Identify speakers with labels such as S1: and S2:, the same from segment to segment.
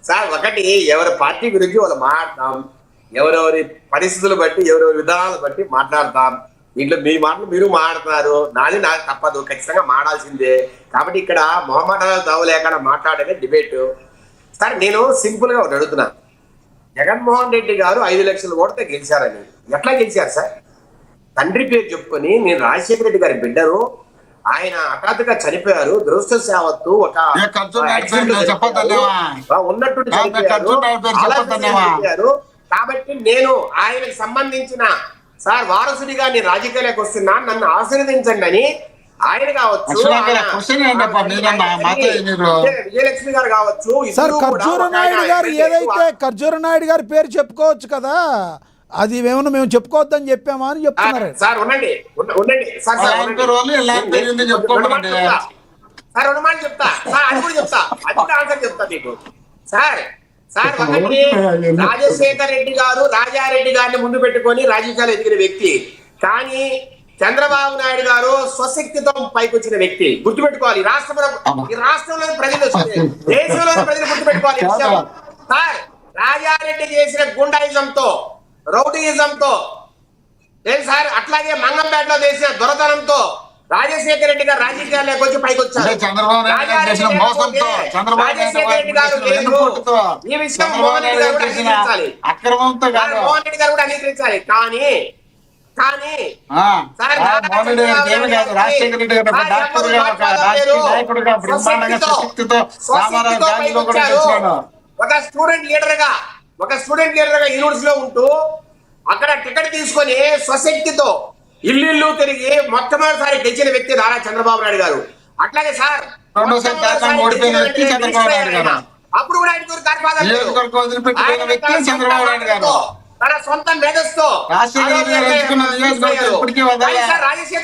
S1: Sir ఒకటి ఎవరి party గురించి వాళ్ళు మాట్లాడతాం, ఎవరెవరి పరిస్థితులు బట్టి ఎవరెవరి విధానాలు బట్టి మాట్లాడతాం. దీంట్లో మీ మాటలు మీరు మాట్లాడుతున్నారు, నాది నాకు తప్పదు, ఖచ్చితంగా మాడాల్సిందే. కాబట్టి ఇక్కడ మొహమాటాలు తావలేకుండా మాట్లాడేది డిబేట్. సార్ నేను సింపుల్ గా ఒకటి అడుగుతున్నా, జగన్మోహన్ రెడ్డి గారు 5 లక్షల ఓటుతో గెలిచారని ఎట్లా గెలిచారు సార్? తండ్రి పేరు చెప్పుకొని నేను రాజశేఖర రెడ్డి గారి బిడ్డను, ఆయన హఠాత్తుగా చనిపోయారు, దురదృష్టవశాత్తు ఒక ఉన్నట్టు చనిపోయారు. కాబట్టి నేను ఆయనకు సంబంధించిన సార్ వారసుడిగా నేను రాజకీయాలకు వస్తున్నా, నన్ను ఆశీర్వదించండి అని ఆయన కావచ్చు, విజయలక్ష్మి గారు కావచ్చు.
S2: సార్ ఖర్జూర నాయుడు గారు ఏదైతే ఖర్జూర నాయుడు గారి పేరు చెప్పుకోవచ్చు కదా, అది ఏమన్నా మేము చెప్పుకోవద్దని చెప్పామా అని చెప్తున్నారు.
S1: సార్ ఉండండి ఉండండి సార్, సార్ రుణమాన్ని చెప్తా సార్, అది కూడా చెప్తా, అది కూడా ఆన్సర్ చెప్తా మీకు. సార్ సార్ ఒకటి, రాజశేఖర రెడ్డి గారు రాజారెడ్డి గారిని ముందు పెట్టుకొని రాజకీయాలు ఎదిగిన వ్యక్తి, కానీ చంద్రబాబు నాయుడు గారు స్వశక్తితో పైకొచ్చిన వ్యక్తి. గుర్తుపెట్టుకోవాలి, రాష్ట్రంలోని ప్రజలు, దేశంలోని ప్రజలు గుర్తుపెట్టుకోవాలి. సార్ రాజారెడ్డి చేసిన గుండాయిజంతో, రౌడీయిజంతో లేదు సార్, అట్లాగే మంగంపేటలో చేసిన దొరతనంతో రాజశేఖర రెడ్డి గారు రాజకీయాల్లోకి వచ్చి పైకి వచ్చారు. రాజశేఖర రెడ్డి గారు ఈ విషయం మోహన్ రెడ్డి గారు కూడా అంగీకరించాలి, మోహన్ రెడ్డి గారు కూడా అంగీకరించాలి. కానీ ఒక స్టూడెంట్ లీడర్ గా యూనివర్సిటీలో ఉంటూ అక్కడ టికెట్ తీసుకొని స్వశక్తితో ఇల్లు తిరిగి మొట్టమొదటిసారి గెలిచిన వ్యక్తి నారా చంద్రబాబు నాయుడు గారు. అట్లాగే సార్ అప్పుడు కూడా తన సొంత మేధస్తో రాజశేఖర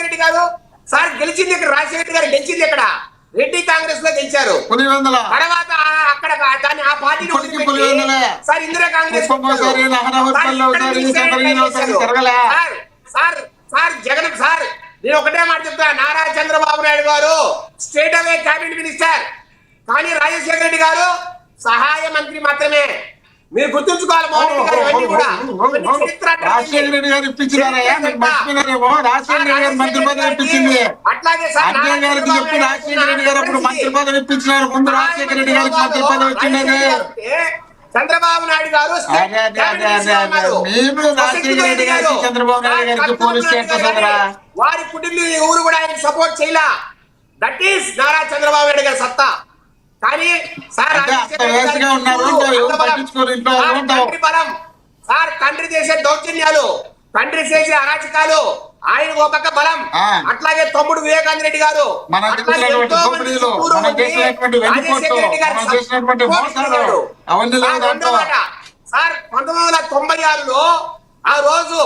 S1: రెడ్డి గారు సార్ గెలిచింది ఇక్కడ, రాజశేఖర రెడ్డి గారు గెలిచింది ఇక్కడ రెడ్డి కాంగ్రెస్ లో గెలిచారు. తర్వాత అక్కడ దాన్ని ఆ పార్టీని sir Indira Congress sir Jagan sir నేను ఒకటే మాట చెప్తా, నారా చంద్రబాబు నాయుడు గారు స్టేట్ అవే క్యాబినెట్ మినిస్టర్, కానీ రాజశేఖర రెడ్డి గారు సహాయ మంత్రి మాత్రమే. మీరు గుర్తుంచుకోవాలి, మోహన్ రెడ్డి గారు ఇవన్నీ కూడా
S3: రాజశేఖర రెడ్డి గారు ఇప్పించినారేమో, రాజశేఖర రెడ్డి గారు మంత్రి పదవి ఇప్పించింది.
S1: అట్లాగే
S3: గారికి చెప్పి రాజశేఖర రెడ్డి గారు అప్పుడు మంత్రి పదవి ఇప్పించినారు, ముందు రాజశేఖర రెడ్డి గారికి మంత్రి పదవి వచ్చింది.
S1: చంద్రబాబు నాయుడు గారు
S3: చంద్రబాబు నాయుడు గారికి పోలీస్ స్టేషన్
S1: వారి కుటుంబ ఊరు కూడా ఆయనకు సపోర్ట్ చేయలా. దట్ ఈస్ నారా చంద్రబాబు నాయుడు గారి సత్తా. కానీ సార్ సార్ తండ్రి చేసే దౌర్జన్యాలు, తండ్రి చేసే అరాచకాలు ఆయనకు ఒక పక్క బలం. అట్లాగే తమ్ముడు వివేకానంద రెడ్డి గారు, సార్ 1996లో ఆ రోజు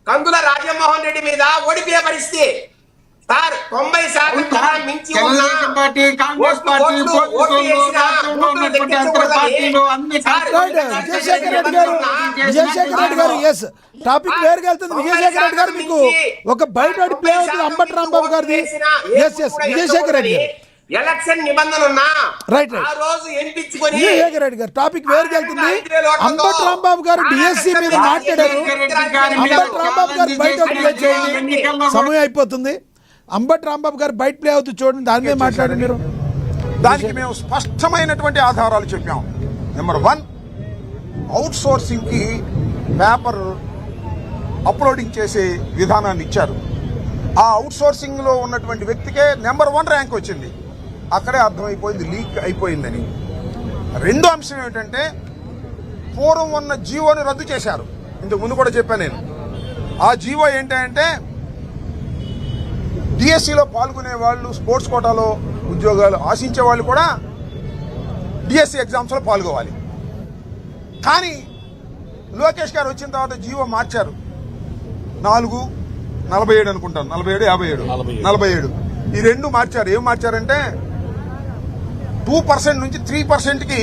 S1: కందుల రాజమోహన్ రెడ్డి మీద ఓడిపోయే పరిస్థితి సార్. 90% మించి
S2: విజయశేఖర రెడ్డి గారు ఎస్ టాపిక్ వేరుగా వెళ్తుంది. విజయశేఖర రెడ్డి గారు మీకు ఒక బయట ప్లే అవుతుంది అంబటి రాంబాబు గారిది. ఎస్ ఎస్ విజయశేఖర రెడ్డి గారు
S1: ఎలక్షన్ నిబంధన
S2: రైట్ విజయశేఖర రెడ్డి గారు టాపిక్ వేరుగా వెళ్తుంది. అంబటి రాంబాబు గారు డిఎస్సి మీద మాట్లాడారు. అంబటి రాంబాబు గారు బయట ప్లే చేయండి, సమయం అయిపోతుంది. అంబటి రాంబాబు గారు బయట ప్లే అవుతుంది చూడండి, దాని మీద మాట్లాడండి మీరు.
S4: దానికి మేము స్పష్టమైనటువంటి ఆధారాలు చెప్పాం. నెంబర్ 1, అవుట్ సోర్సింగ్ కి పేపర్ అప్లోడింగ్ చేసే విధానాన్ని ఇచ్చారు. ఆ అవుట్ సోర్సింగ్ లో ఉన్నటువంటి వ్యక్తికే నెంబర్ 1 ర్యాంక్ వచ్చింది. అక్కడే అర్థమైపోయింది లీక్ అయిపోయిందని. రెండో అంశం ఏమిటంటే పూర్వం ఉన్న జీవోని రద్దు చేశారు. ఇంతకు ముందు కూడా చెప్పాను నేను. ఆ జీవో ఏంటంటే డిఎస్సిలో పాల్గొనే వాళ్ళు, స్పోర్ట్స్ కోటాలో ఉద్యోగాలు ఆశించే వాళ్ళు కూడా డిఎస్సి ఎగ్జామ్స్లో పాల్గొవాలి. కానీ లోకేష్ గారు వచ్చిన తర్వాత జీవో మార్చారు. 47 అనుకుంటాను, 47 ఈ రెండు మార్చారు. ఏం మార్చారంటే 2% నుంచి 3%కి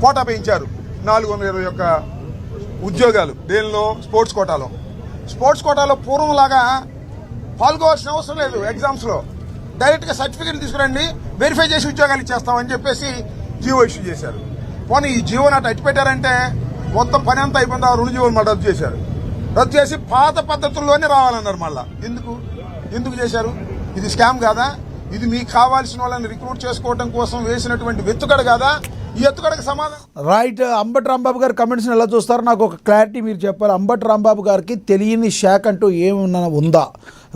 S4: కోటా పెంచారు. 421 ఉద్యోగాలు దేనిలో, స్పోర్ట్స్ కోటాలో. స్పోర్ట్స్ కోటాలో పూర్వంలాగా పాల్గొవాల్సిన అవసరం లేదు. ఎగ్జామ్స్లో డైరెక్ట్గా సర్టిఫికేట్ తీసుకురండి, వెరిఫై చేసి ఉద్యోగాలు ఇచ్చేస్తామని చెప్పేసి జీవో ఇష్యూ చేశారు. పోనీ ఈ జీవోని అటు పెట్టారంటే మొత్తం పని అంతా అయిపోయింది. ఆ 2 జీవోలు మళ్ళీ రద్దు చేశారు. రద్దు చేసి పాత పద్ధతుల్లోనే రావాలన్నారు. మళ్ళా ఎందుకు చేశారు? ఇది స్కామ్ కాదా? ఇది మీకు కావాల్సిన వాళ్ళని రిక్రూట్ చేసుకోవడం కోసం వేసినటువంటి వెతుకడ కాదా? ఈ ఎత్తుకడకు సమాధానం
S2: రైట్. అంబటి రాంబాబు గారి కమెంట్స్ని ఎలా చూస్తారో నాకు ఒక క్లారిటీ మీరు చెప్పాలి. అంబటి రాంబాబు గారికి తెలియని శాఖ అంటూ ఏమన్నా ఉందా?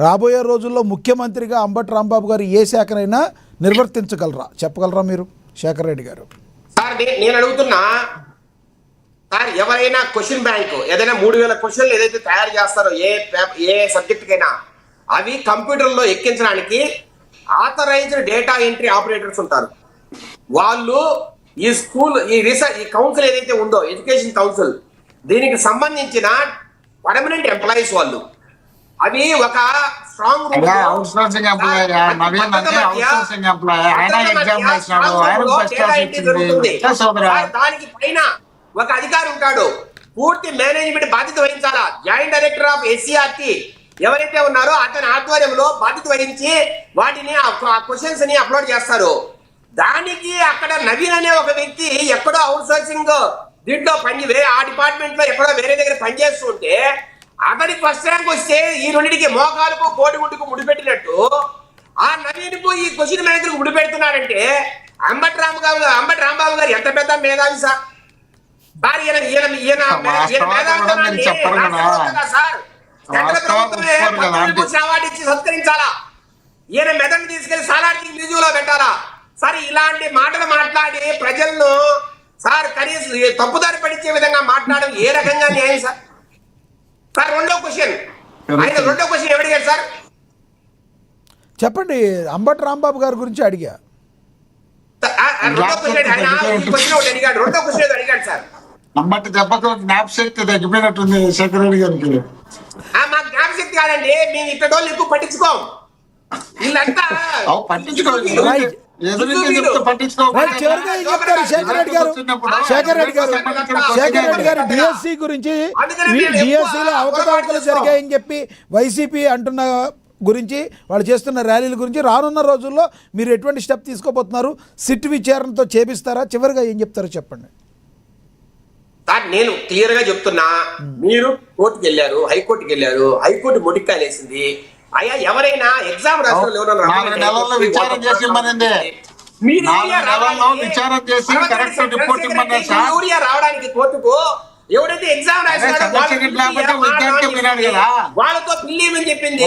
S2: రాబోయే రోజుల్లో ముఖ్యమంత్రిగా అంబటి రాంబాబు గారు ఏ శాఖనైనా నిర్వర్తించగలరా? చెప్పగలరా మీరు శేఖర్ రెడ్డి గారు?
S1: సార్ నేను అడుగుతున్నా సార్, ఎవరైనా క్వశ్చన్ బ్యాంక్ ఏదైనా 3000 క్వశ్చన్లు ఏదైతే తయారు చేస్తారో ఏ సబ్జెక్ట్ కైనా అవి కంప్యూటర్లో ఎక్కించడానికి ఆథరైజ్డ్ డేటా ఎంట్రీ ఆపరేటర్స్ ఉంటారు. వాళ్ళు ఈ రీసెర్చ్ ఈ కౌన్సిల్ ఏదైతే ఉందో ఎడ్యుకేషన్ కౌన్సిల్, దీనికి సంబంధించిన పర్మనెంట్ ఎంప్లాయీస్ వాళ్ళు. అవి ఒక స్ట్రాంగ్ దానికి పైన ఒక అధికారి ఉంటాడు, పూర్తి మేనేజ్మెంట్ బాధ్యత వహించాలా. జాయింట్ డైరెక్టర్ ఆఫ్ ఎస్సీఆర్టీ ఎవరైతే ఉన్నారో అతని ఆధ్వర్యంలో బాధ్యత వహించి వాటిని ఆ క్వశ్చన్స్ ని అప్లోడ్ చేస్తారు. దానికి అక్కడ నవీన్ అనే ఒక వ్యక్తి ఎక్కడో అవుట్ సోర్సింగ్ దీంట్లో ఆ డిపార్ట్మెంట్ లో ఎక్కడో వేరే దగ్గర పనిచేస్తుంటే అతనికి ఫస్ట్ ర్యాంక్ వస్తే ఈ రెండింటికి మోకాలకు కోడిగుడ్డుకు ముడిపెట్టినట్టు ఆ నవీన్కు ఈ క్వశ్చన్ బ్యాంకులకు ముడిపెడుతున్నారంటే అంబటి రాంబాబు గారు ఎంత పెద్ద మేధావి సార్. సార్ అవార్డు ఇచ్చి సత్కరించాలా? ఈయన మెదడుని తీసుకెళ్లి సాలార్జీ మ్యూజియం లో పెట్టాలా? సార్ ఇలాంటి మాటలు మాట్లాడి ప్రజలను సార్ కనీసం తప్పుదారి పడిచే విధంగా మాట్లాడడం ఏ రకంగా న్యాయం సార్? సార్ రెండో క్వశ్చన్ ఎవరిగారు సార్?
S2: చెప్పండి. అంబటి రాంబాబు గారి గురించి అడిగా.
S1: రెండో క్వశ్చన్ అడిగాడు సార్.
S3: అంబటి దెబ్బతో జ్ఞాపశక్తి తగ్గిపోయినట్టుంది శేఖర్ రెడ్డి గారికి.
S1: మా జ్ఞాపశక్తి కాదండి, మేము ఇక్కడ వాళ్ళు ఎక్కువ పట్టించుకోం. వీళ్ళంతా
S2: శేఖర్ రెడ్డి గారు డిఎస్సి గురించి డిఎస్సిలో అవకతవకలు జరిగాయని చెప్పి వైసీపీ అంటున్న గురించి, వాళ్ళు చేస్తున్న ర్యాలీల గురించి రానున్న రోజుల్లో మీరు ఎటువంటి స్టెప్ తీసుకోబోతున్నారు? సిట్ విచారణతో చేపిస్తారా? చివరిగా ఏం చెప్తారో చెప్పండి
S1: సార్. నేను క్లియర్ గా చెప్తున్నా, మీరు కోర్టుకు వెళ్ళారు, హైకోర్టుకి వెళ్ళారు, హైకోర్టు మొటికాయలు వేసింది. అయ్యా ఎవరైనా ఎగ్జామ్ రాష్ట్రంలో యూరియా రావడానికి కోర్టుకు ఎవరైతే ఎగ్జామ్ రాశారో వాళ్ళతో పిల్లి చెప్పింది.